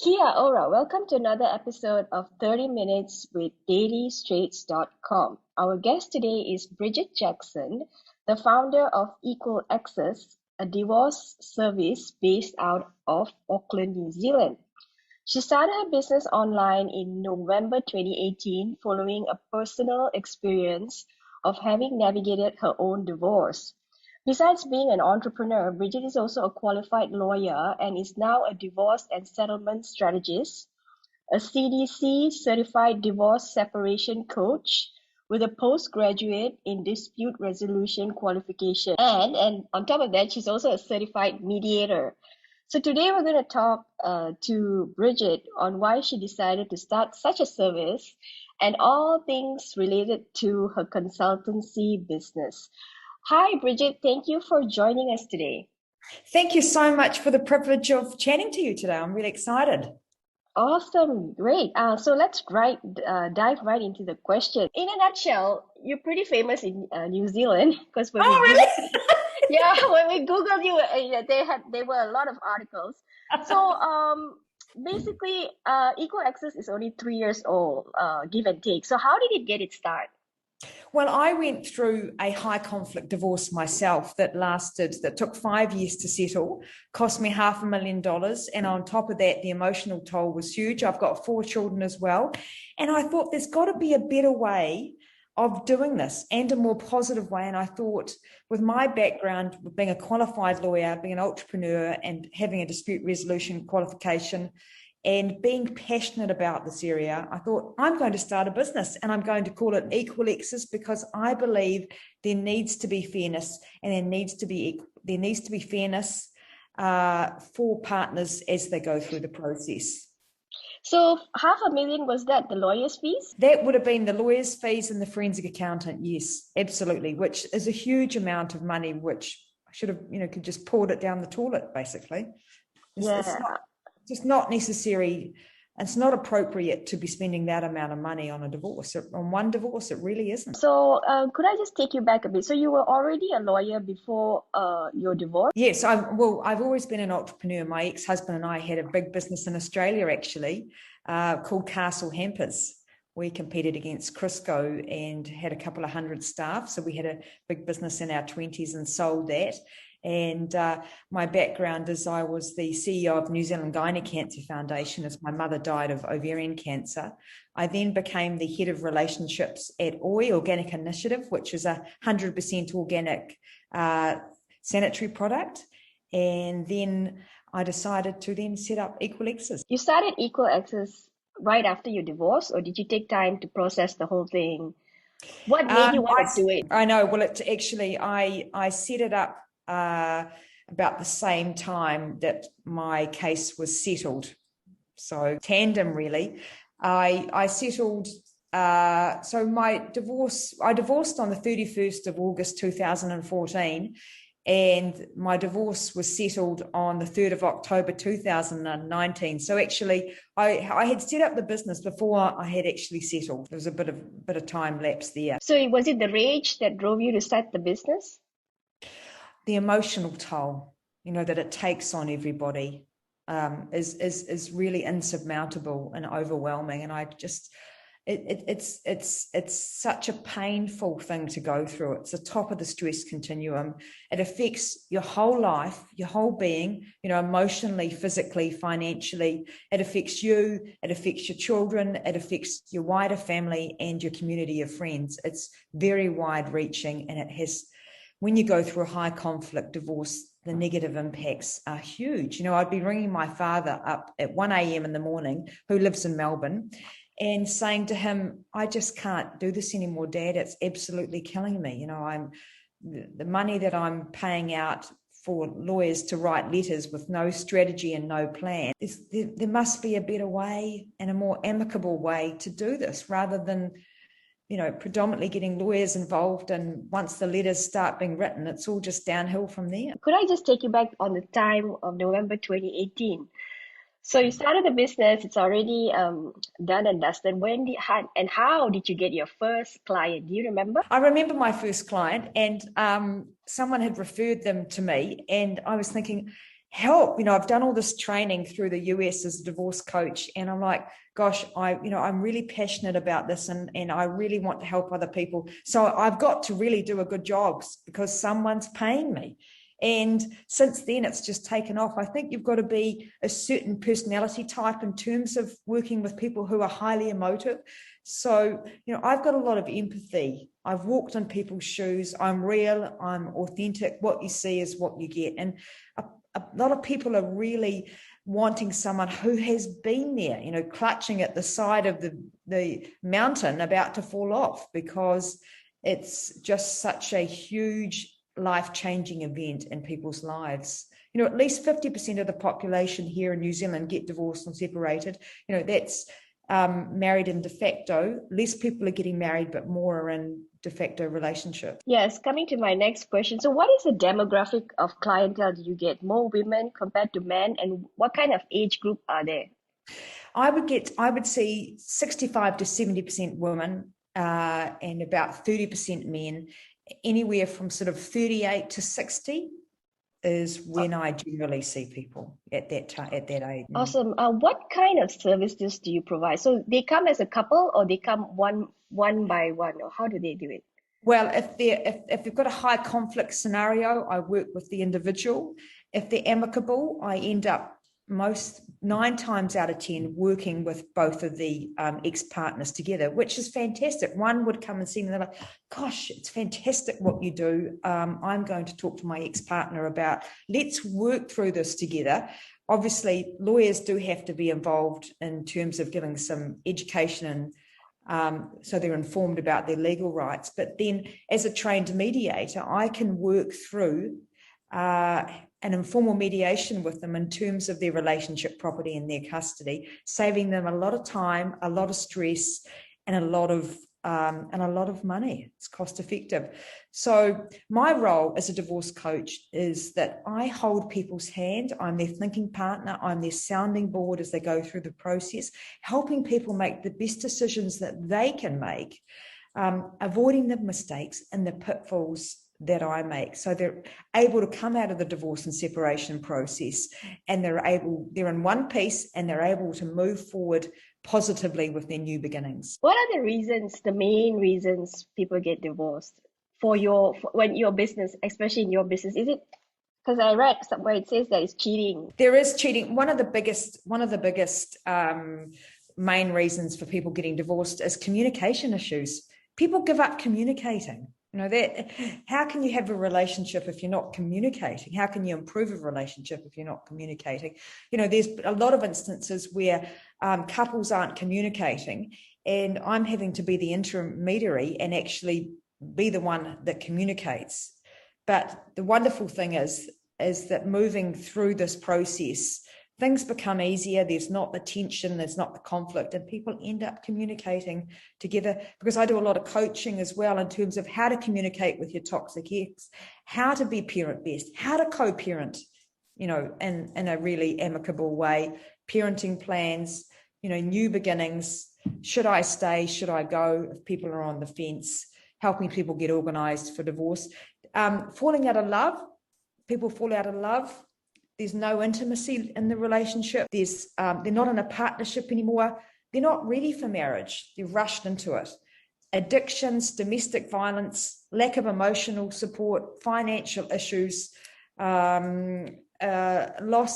Kia ora, welcome to another episode of 30 Minutes with DailyStraits.com. Our guest today is Bridgette Jackson, the founder of Equal Exes, a divorce service based out of Auckland, New Zealand. She started her business online in November 2018 following a personal experience of having navigated her own divorce. Besides being an entrepreneur, Bridgette is also a qualified lawyer and is now a divorce and settlement strategist, a CDC certified divorce separation coach with a postgraduate in dispute resolution qualification. And on top of that, she's also a certified mediator. So today we're going to talk to Bridgette on why she decided to start such a service and all things related to her consultancy business. Hi, Bridgette. Thank you for joining us today. Thank you so much for the privilege of chatting to you today. I'm really excited. Awesome. Great. So let's dive right into the question. In a nutshell, you're pretty famous in New Zealand because when Oh, we really? when we Googled you, there were a lot of articles. So basically, Equal Access is only 3 years old, give and take. So how did it get its start? Well, I went through a high conflict divorce myself that took 5 years to settle, cost me $500,000. And on top of that, the emotional toll was huge. I've got 4 children as well. And I thought there's got to be a better way of doing this and a more positive way. And I thought with my background, with being a qualified lawyer, being an entrepreneur and having a dispute resolution qualification, and being passionate about this area, I thought I'm going to start a business and I'm going to call it Equal Exes because I believe there needs to be fairness and there needs to be fairness for partners as they go through the process. So $500,000, was that the lawyer's fees? That would have been the lawyer's fees and the forensic accountant. Yes, absolutely, which is a huge amount of money, which I should have, could just poured it down the toilet, basically. It's just not necessary. It's not appropriate to be spending that amount of money on a divorce. On one divorce, it really isn't. So could I just take you back a bit? So you were already a lawyer before your divorce? Yes, I've always been an entrepreneur. My ex-husband and I had a big business in Australia, actually, called Castle Hampers. We competed against Crisco and had a couple of hundred staff. So we had a big business in our 20s and sold that. And my background is I was the CEO of New Zealand Cancer Foundation as my mother died of ovarian cancer. I then became the head of relationships at Organic Initiative, which is 100% organic sanitary product. And then I decided to then set up Equal Exes. You started Equal Exes right after your divorce, or did you take time to process the whole thing? What made you want to do it? I know. Well, it actually, I set it up about the same time that my case was settled. So tandem, really. I settled. So my divorce, I divorced on the 31st of August 2014, and my divorce was settled on the 3rd of October 2019. So actually, I had set up the business before I had actually settled. There was a bit of time lapse there. So was it the rage that drove you to start the business? The emotional toll, that it takes on everybody is really insurmountable and overwhelming. And I just, it's such a painful thing to go through. It's the top of the stress continuum. It affects your whole life, your whole being, emotionally, physically, financially. It affects you, it affects your children, it affects your wider family and your community of friends. It's very wide reaching, and it has, when you go through a high conflict divorce, the negative impacts are huge. I'd be ringing my father up at 1 a.m. in the morning, who lives in Melbourne, and saying to him, I just can't do this anymore, Dad. It's absolutely killing me. The money that I'm paying out for lawyers to write letters with no strategy and no plan. There must be a better way and a more amicable way to do this, rather than predominantly getting lawyers involved, and once the letters start being written, it's all just downhill from there. Could I just take you back on the time of November 2018? So you started a business, it's already done and dusted. How did you get your first client? Do you remember? I remember my first client, and someone had referred them to me, and I was thinking, help. I've done all this training through the US as a divorce coach, and I'm like, gosh, I'm really passionate about this, and I really want to help other people. So I've got to really do a good job because someone's paying me. And since then, it's just taken off. I think you've got to be a certain personality type in terms of working with people who are highly emotive. So, I've got a lot of empathy. I've walked in people's shoes. I'm real. I'm authentic. What you see is what you get. And a lot of people are really wanting someone who has been there, clutching at the side of the mountain about to fall off, because it's just such a huge life-changing event in people's lives. At least 50% of the population here in New Zealand get divorced or separated. That's married in de facto. Less people are getting married, but more are in de facto relationships. Yes, coming to my next question. So what is the demographic of clientele do you get? More women compared to men, and what kind of age group are there? I would see 65 to 70% women and about 30% men. Anywhere from sort of 38 to 60 is when I generally see people at that age. Awesome. What kind of services do you provide? So they come as a couple, or they come one by one, or how do they do it? Well, if they've got a high conflict scenario, I work with the individual. If they're amicable, I end up 9 times out of 10 working with both of the ex-partners together, which is fantastic. One would come and see me, and they're like, gosh, it's fantastic what you do. I'm going to talk to my ex-partner about, let's work through this together. Obviously, lawyers do have to be involved in terms of giving some education, and so they're informed about their legal rights. But then as a trained mediator, I can work through an informal mediation with them in terms of their relationship, property, and their custody, saving them a lot of time, a lot of stress, and a lot of money. It's cost effective. So my role as a divorce coach is that I hold people's hand. I'm their thinking partner. I'm their sounding board as they go through the process, helping people make the best decisions that they can make, avoiding the mistakes and the pitfalls that I make. So they're able to come out of the divorce and separation process, and they're in one piece, and they're able to move forward positively with their new beginnings. What are the main reasons people get divorced when your business, especially in your business? Is it because I read somewhere it says that it's cheating? There is cheating. One of the biggest main reasons for people getting divorced is communication issues. People give up communicating. How can you have a relationship if you're not communicating? How can you improve a relationship if you're not communicating? There's a lot of instances where couples aren't communicating, and I'm having to be the intermediary and actually be the one that communicates. But the wonderful thing is that moving through this process, things become easier. There's not the tension, there's not the conflict, and people end up communicating together, because I do a lot of coaching as well in terms of how to communicate with your toxic ex, how to be parent best, how to co-parent, in a really amicable way, parenting plans, new beginnings. Should I stay? Should I go? If people are on the fence, helping people get organized for divorce. Falling out of love. People fall out of love. There's no intimacy in the relationship. They're not in a partnership anymore. They're not ready for marriage. They're rushed into it. Addictions, domestic violence, lack of emotional support, financial issues, loss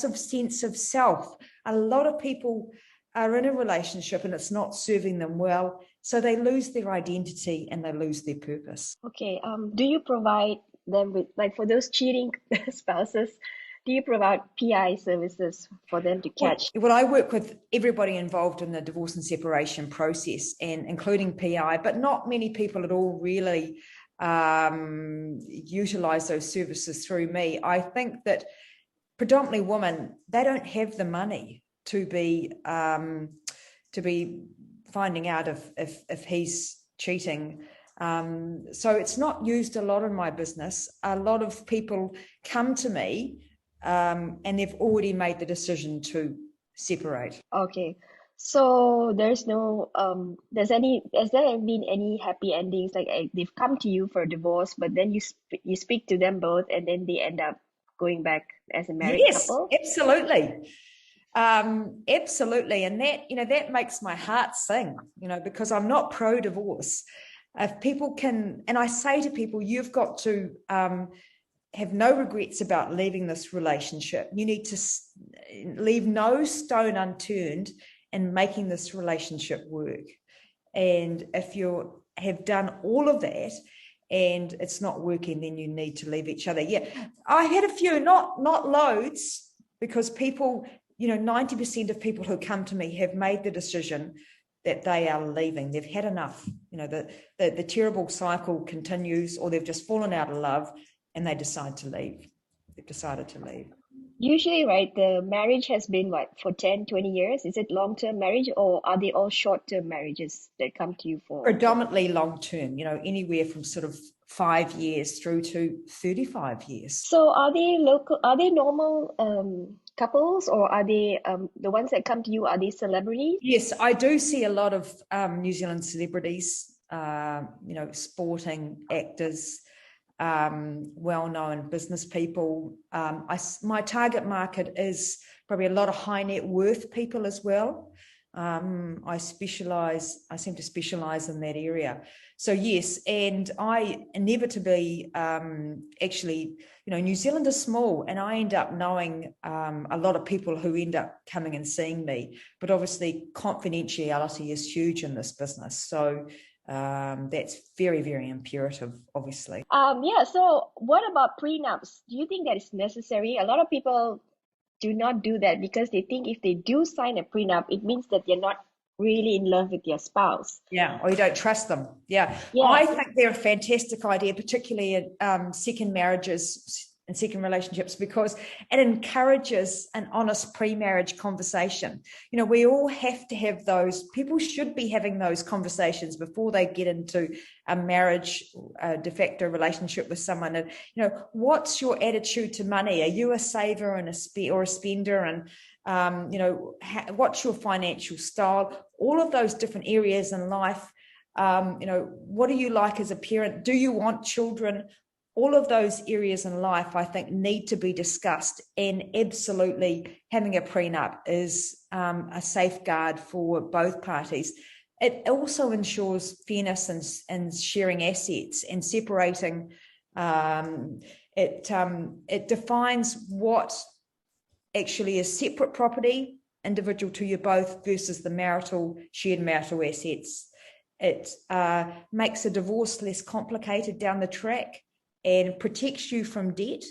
of sense of self. A lot of people are in a relationship and it's not serving them well, so they lose their identity and they lose their purpose. Okay. Do you provide them with, like, for those cheating spouses, do you provide PI services for them to catch? Well, I work with everybody involved in the divorce and separation process, and including PI, but not many people at all really utilize those services through me. I think that predominantly women, they don't have the money to be finding out if he's cheating. So it's not used a lot in my business. A lot of people come to me and they've already made the decision to separate. Okay. So there's no has there been any happy endings, like they've come to you for a divorce, but then you speak to them both and then they end up going back as a married Yes, couple? absolutely. Absolutely. And that, that makes my heart sing, because I'm not pro-divorce. If people can, and I say to people, you've got to have no regrets about leaving this relationship. You need to leave no stone unturned in making this relationship work. And if you have done all of that and it's not working, then you need to leave each other. Yeah, I had a few, not loads, because people, 90% of people who come to me have made the decision that they are leaving. They've had enough. The terrible cycle continues, or they've just fallen out of love and they decide to leave. They've decided to leave. Usually, right, the marriage has been what, for 10, 20 years? Is it long-term marriage, or are they all short-term marriages that come to you for? Predominantly long-term, anywhere from sort of 5 years through to 35 years. So are they normal couples, or are they the ones that come to you, are they celebrities? Yes, I do see a lot of New Zealand celebrities, sporting actors, well-known business people. My target market is probably a lot of high net worth people as well. I seem to specialize in that area. So yes, and I inevitably, actually, New Zealand is small, and I end up knowing a lot of people who end up coming and seeing me. But obviously, confidentiality is huge in this business. So that's very, very imperative, obviously. Yeah, so what about prenups? Do you think that is necessary? A lot of people do not do that because they think if they do sign a prenup, it means that they're not really in love with their spouse. Yeah, or you don't trust them. Yeah. I think they're a fantastic idea, particularly in second marriages and second relationships, because it encourages an honest pre-marriage conversation. We all have to have those. People should be having those conversations before they get into a marriage, a de facto relationship with someone. And what's your attitude to money? Are you a saver and or a spender? And what's your financial style? All of those different areas in life. What do you like as a parent? Do you want children? All of those areas in life, I think, need to be discussed, and absolutely having a prenup is a safeguard for both parties. It also ensures fairness and sharing assets and separating. It defines what actually is separate property, individual to you both, versus the shared marital assets. It makes a divorce less complicated down the track, and protects you from debt,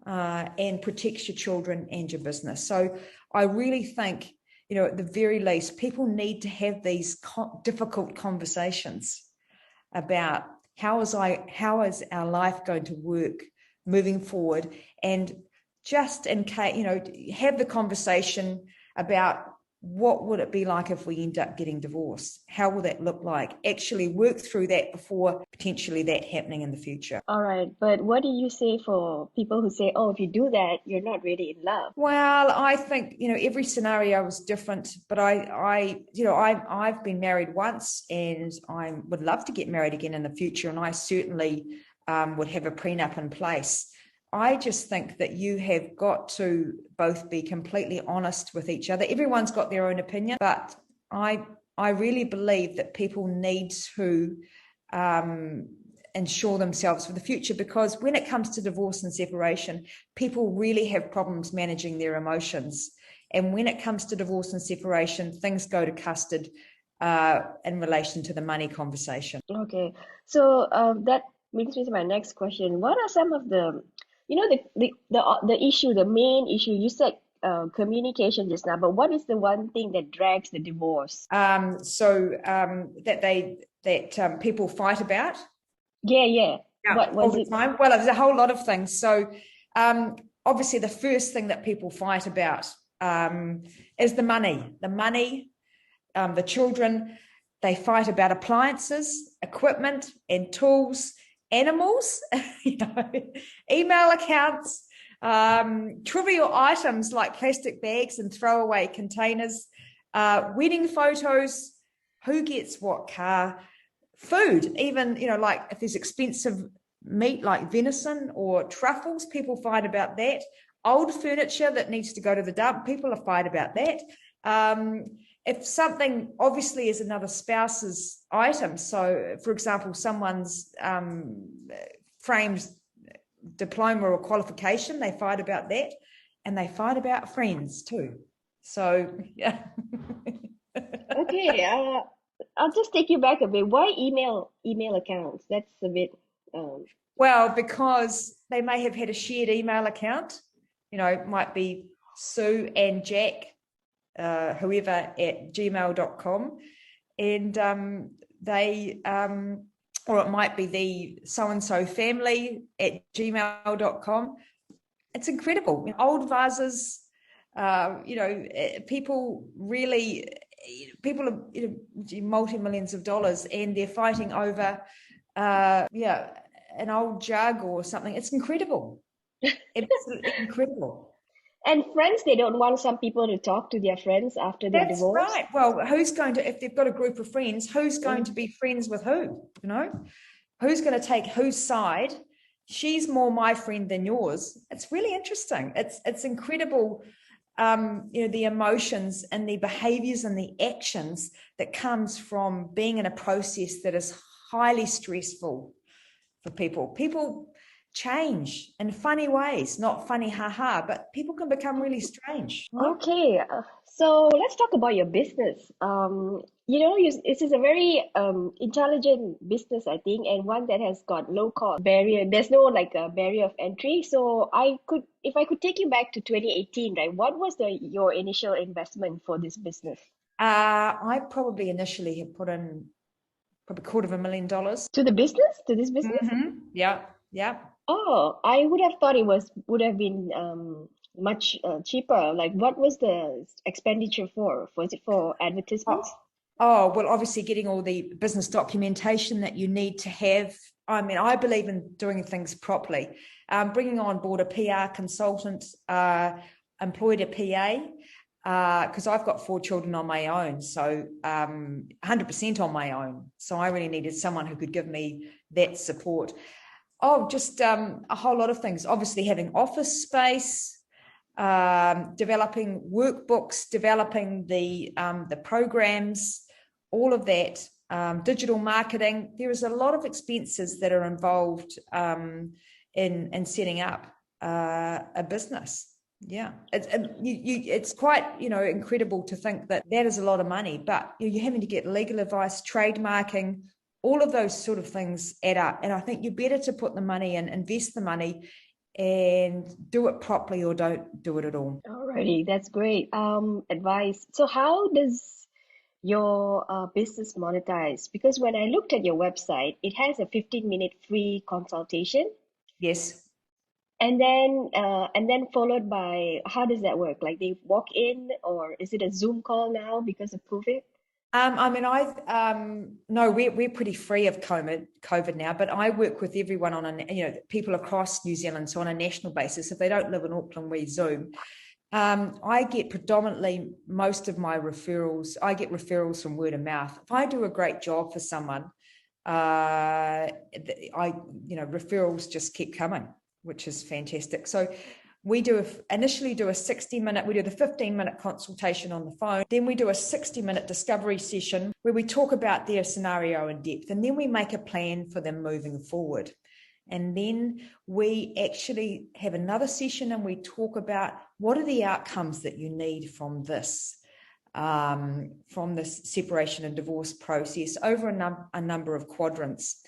and protects your children and your business. So I really think, at the very least, people need to have these difficult conversations about how is our life going to work moving forward, and just in case, have the conversation about what would it be like if we end up getting divorced? How will that look like? Actually work through that before potentially that happening in the future. All right, but what do you say for people who say, oh, if you do that, you're not really in love? Well, I think, every scenario is different, but I've been married once, and I would love to get married again in the future. And I certainly would have a prenup in place. I just think that you have got to both be completely honest with each other. Everyone's got their own opinion, but I really believe that people need to ensure themselves for the future, because when it comes to divorce and separation, people really have problems managing their emotions. And when it comes to divorce and separation, things go to custard in relation to the money conversation. Okay, so that brings me to my next question. What are some of the the main issue? You said communication just now, but what is the one thing that drags the divorce? That people fight about. Yeah. What was all the it? time? Well, there's a whole lot of things. So obviously the first thing that people fight about is the money. The children. They fight about appliances, equipment, and tools. Animals, email accounts, trivial items like plastic bags and throwaway containers, wedding photos, who gets what car, food, even, like if there's expensive meat like venison or truffles, people fight about that. Old furniture that needs to go to the dump, people are fight about that. If something obviously is another spouse's item, so for example, someone's framed diploma or qualification, they fight about that, and they fight about friends too. So yeah. Okay, I'll just take you back a bit. Why email accounts? That's a bit Well, because they may have had a shared email account, might be Sue and Jack, whoever at gmail.com. And they, or it might be the so-and-so family at gmail.com. It's incredible. Old vases, people are multi-millions of dollars, and they're fighting over, an old jug or something. It's incredible. Absolutely incredible. and friends, they don't want some people to talk to their friends after they're That's divorced. right. Well, if they've got a group of friends, who's going to be friends with who? Who's going to take whose side? She's more my friend than yours. It's really interesting. It's incredible. The emotions and the behaviors and the actions that comes from being in a process that is highly stressful for people. People change in funny ways, not funny haha, but people can become really strange. Right? Okay, so let's talk about your business. This is a very intelligent business, I think, and one that has got low cost barrier. There's no like a barrier of entry. So if I could take you back to 2018, right? What was your initial investment for this business? I probably initially had put in probably $250,000 To the business? To this business? Mm-hmm. Yeah. Oh, I would have thought it would have been much cheaper. Like, what was the expenditure for? Was it for advertisements? Well, obviously getting all the business documentation that you need to have. I mean, I believe in doing things properly. Bringing on board a PR consultant, employed a PA, because I've got 4 children on my own, so 100% on my own. So I really needed someone who could give me that support. Just a whole lot of things. Obviously having office space, developing workbooks, developing the programs, all of that, digital marketing. There is a lot of expenses that are involved in setting up a business. Yeah, it's quite incredible to think that is a lot of money, but you're having to get legal advice, trademarking. All of those sort of things add up. And I think you're better to put the money in, invest the money, and do it properly, or don't do it at all. Alrighty, that's great advice. So how does your business monetize? Because when I looked at your website, it has a 15-minute free consultation, Yes. and then followed by, how does that work? Like they walk in, or is it a Zoom call now because of COVID? No, we're pretty free of COVID now, but I work with everyone on people across New Zealand, so on a national basis. If they don't live in Auckland, we Zoom. I get predominantly most of my referrals. I get referrals from word of mouth. If I do a great job for someone, referrals just keep coming, which is fantastic. So we initially do a 60-minute, we do the 15-minute consultation on the phone. Then we do a 60-minute discovery session where we talk about their scenario in depth, and then we make a plan for them moving forward. And then we actually have another session and we talk about what are the outcomes that you need from this separation and divorce process over a number of quadrants.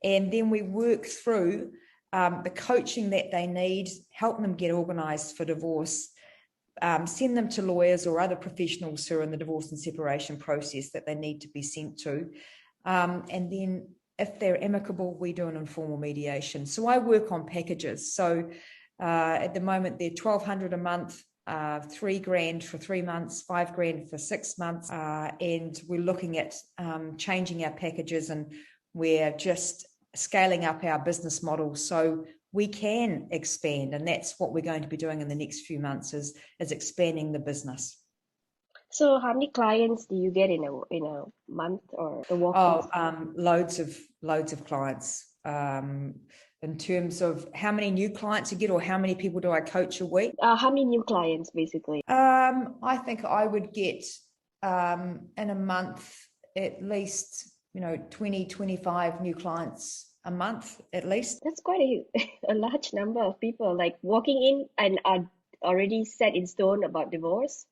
And then we work through the coaching that they need, help them get organised for divorce, send them to lawyers or other professionals who are in the divorce and separation process that they need to be sent to. And then if they're amicable, we do an informal mediation. So I work on packages. So at the moment, they're $1,200 a month, $3,000 for 3 months, $5,000 for 6 months. And we're looking at changing our packages, and we're just scaling up our business model so we can expand. And that's what we're going to be doing in the next few months is expanding the business. So how many clients do you get in a month, or the walk-ins? Loads of clients. in terms of how many new clients you get or how many people do I coach a week? How many new clients, basically? I think I would get in a month at least, 20, 25 new clients a month at least. That's quite a large number of people like walking in and are already set in stone about divorce.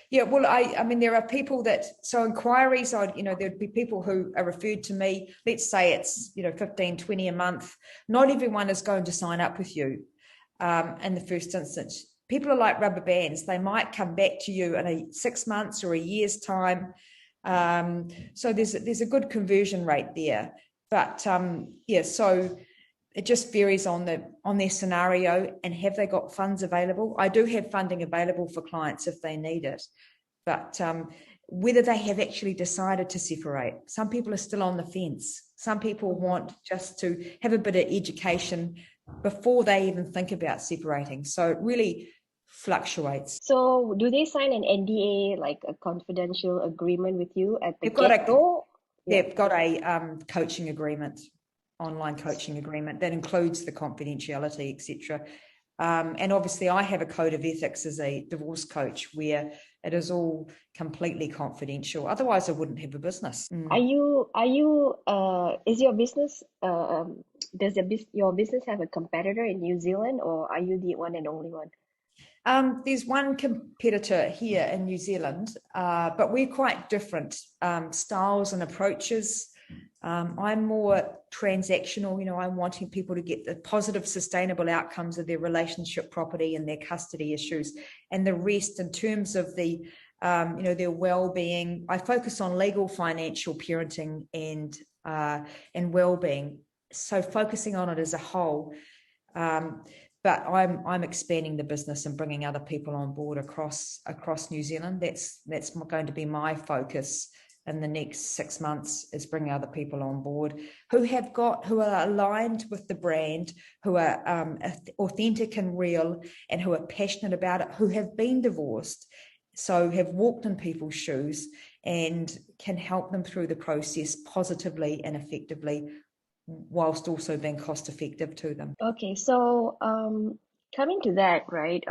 Yeah, well, I mean, there are people so inquiries, there'd be people who are referred to me. Let's say it's, 15, 20 a month. Not everyone is going to sign up with you in the first instance. People are like rubber bands. They might come back to you in 6 months or a year's time. So there's a good conversion rate there. But so it just varies on their scenario and have they got funds available. I do have funding available for clients if they need it, but whether they have actually decided to separate. Some people are still on the fence. Some people want just to have a bit of education before they even think about separating. So it really fluctuates. So do they sign an NDA, like a confidential agreement with you at the They've get-go? They've got a coaching agreement, online coaching agreement that includes the confidentiality, etc. And obviously I have a code of ethics as a divorce coach where it is all completely confidential. Otherwise I wouldn't have a business. Is your business, your business have a competitor in New Zealand, or are you the one and only one? There's one competitor here in New Zealand, but we're quite different styles and approaches. I'm more transactional. I'm wanting people to get the positive, sustainable outcomes of their relationship, property, and their custody issues, and the rest in terms of the, their well-being. I focus on legal, financial, parenting, and well-being. So focusing on it as a whole. But I'm expanding the business and bringing other people on board across New Zealand. That's going to be my focus in the next 6 months, is bringing other people on board who are aligned with the brand, who are authentic and real, and who are passionate about it, who have been divorced, so have walked in people's shoes and can help them through the process positively and effectively, whilst also being cost effective to them. Okay, so coming to that, right?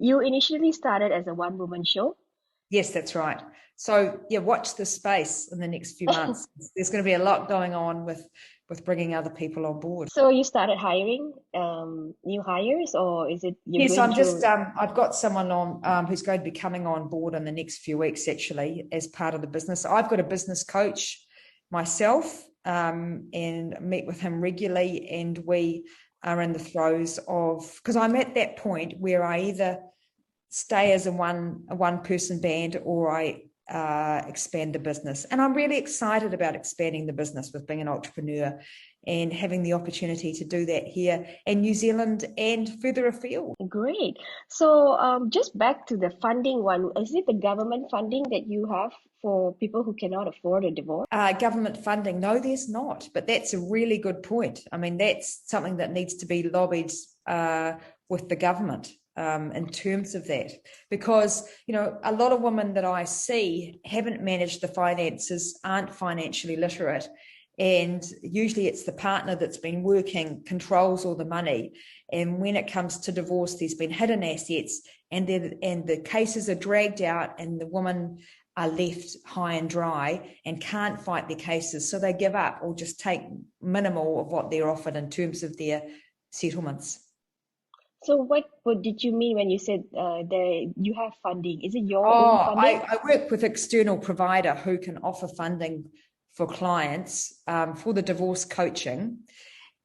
You initially started as a one-woman show. Yes, that's right. So watch this space in the next few months. There's going to be a lot going on with bringing other people on board. So you started hiring new hires, or is it? Yes, I'm just. I've got someone on who's going to be coming on board in the next few weeks, actually, as part of the business. I've got a business coach myself, and meet with him regularly, and we are in the throes of, because I'm at that point where I either stay as a one person band or I expand the business. And I'm really excited about expanding the business with being an entrepreneur and having the opportunity to do that here in New Zealand and further afield. Great. So just back to the funding one, is it the government funding that you have for people who cannot afford a divorce? Government funding? No, there's not. But that's a really good point. I mean, that's something that needs to be lobbied with the government. In terms of that, because a lot of women that I see haven't managed the finances, aren't financially literate, and usually it's the partner that's been working, controls all the money, and when it comes to divorce, there's been hidden assets, and the cases are dragged out, and the women are left high and dry and can't fight their cases, so they give up or just take minimal of what they're offered in terms of their settlements. So what did you mean when you said you have funding? Is it your own funding? I work with external provider who can offer funding for clients for the divorce coaching,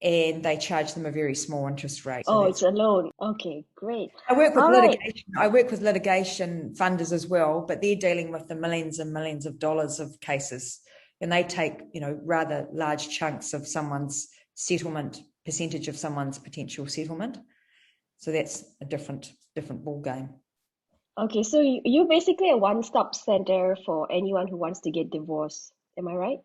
and they charge them a very small interest rate. So it's a loan. Okay, great. I work with litigation. Right. I work with litigation funders as well, but they're dealing with the millions and millions of dollars of cases, and they take rather large chunks of someone's settlement, percentage of someone's potential settlement. So that's a different ball game. Okay, so you're basically a one-stop center for anyone who wants to get divorced. Am I right?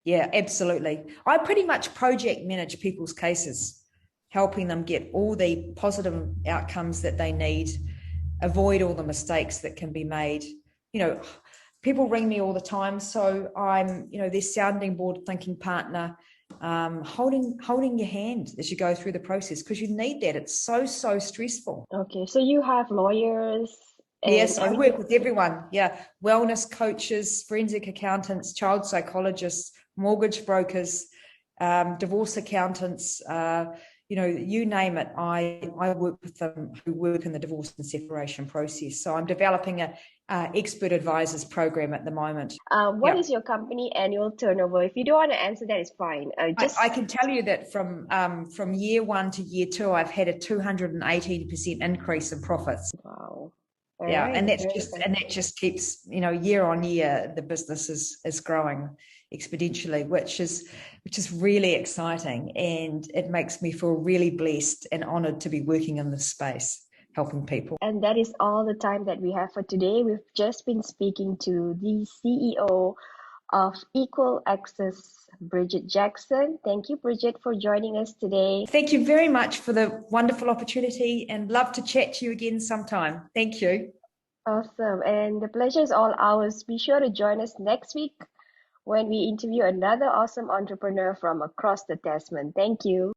Yeah, absolutely. I pretty much project manage people's cases, helping them get all the positive outcomes that they need, avoid all the mistakes that can be made. People ring me all the time, so I'm, their sounding board, thinking partner, holding your hand as you go through the process, because you need that. It's so stressful. Okay, so you have lawyers and Yes, I everything. work with everyone. Yeah, wellness coaches, forensic accountants, child psychologists, mortgage brokers, divorce accountants. You name it. I work with them who work in the divorce and separation process. So I'm developing a expert advisors program at the moment. What is your company annual turnover? If you don't want to answer that, it's fine. I can tell you that from year 1 to year 2, I've had a 218% increase in profits. Wow. All Yeah, right, and very that just keeps, year on year, the business is growing exponentially, which is really exciting, and it makes me feel really blessed and honored to be working in this space, helping people. And that is all the time that we have for today. We've just been speaking to the CEO of Equal Exes, Bridgette Jackson. Thank you, Bridgette, for joining us today. Thank you very much for the wonderful opportunity, and love to chat to you again sometime. Thank you. Awesome. And the pleasure is all ours. Be sure to join us next week when we interview another awesome entrepreneur from across the Tasman. Thank you.